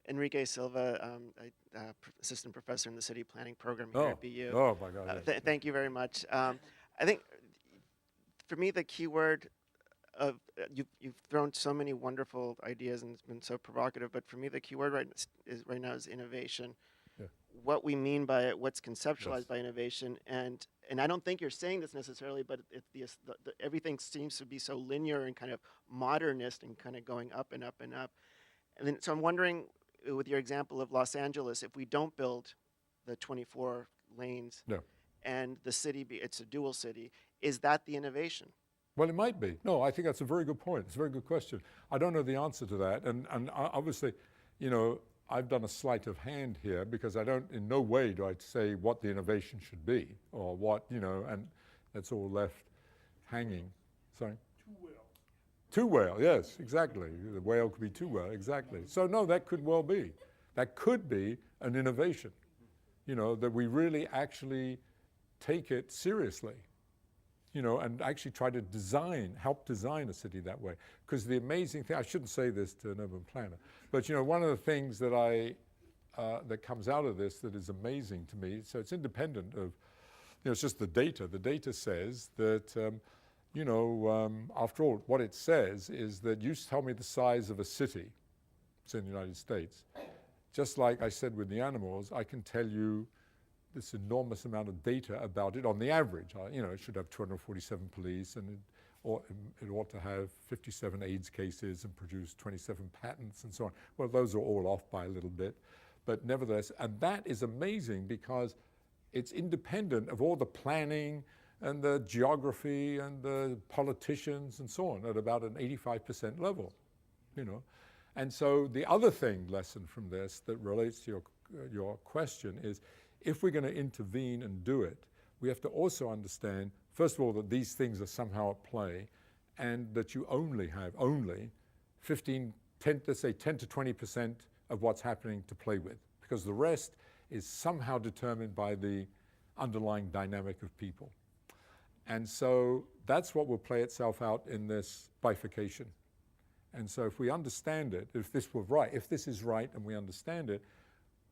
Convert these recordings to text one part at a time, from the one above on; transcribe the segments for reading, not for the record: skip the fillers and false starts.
Enrique Silva, assistant professor in the city planning program here at BU. Oh my God. Yes. Thank you very much. I think for me, the key word of you've thrown so many wonderful ideas and it's been so provocative. But for me, the key word right now is innovation. Yeah. What we mean by it, what's conceptualized Yes. by innovation, and I don't think you're saying this necessarily, but everything seems to be so linear and kind of modernist and kind of going up and up and up. And then, so I'm wondering, with your example of Los Angeles, if we don't build the 24 lanes No. and the city, it's a dual city, is that the innovation? Well, it might be. No, I think that's a very good point. It's a very good question. I don't know the answer to that. And obviously, you know, I've done a sleight of hand here because I don't, in no way do I say what the innovation should be or what, you know, and that's all left hanging. Sorry? Two whale, yes, exactly. The whale could be two whale, exactly. So no, that could well be. That could be an innovation, you know, that we really actually take it seriously, you know, and actually try to help design a city that way. Because the amazing thing, I shouldn't say this to an urban planner, but you know, one of the things that that comes out of this that is amazing to me, so it's independent of, you know, it's just the data. The data says that, you know, after all, what it says is that you tell me the size of a city, it's in the United States, just like I said with the animals, I can tell you this enormous amount of data about it on the average. You know, it should have 247 police and it ought to have 57 AIDS cases and produce 27 patents and so on. Well, those are all off by a little bit, but nevertheless, and that is amazing because it's independent of all the planning and the geography and the politicians and so on at about an 85% level, you know. And so the other lesson from this that relates to your question is, if we're going to intervene and do it, we have to also understand, first of all, that these things are somehow at play and that you only have 10, let's say 10 to 20% of what's happening to play with, because the rest is somehow determined by the underlying dynamic of people. And so that's what will play itself out in this bifurcation. And so if we understand it, if this is right and we understand it,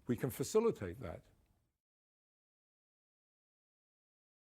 we can facilitate that.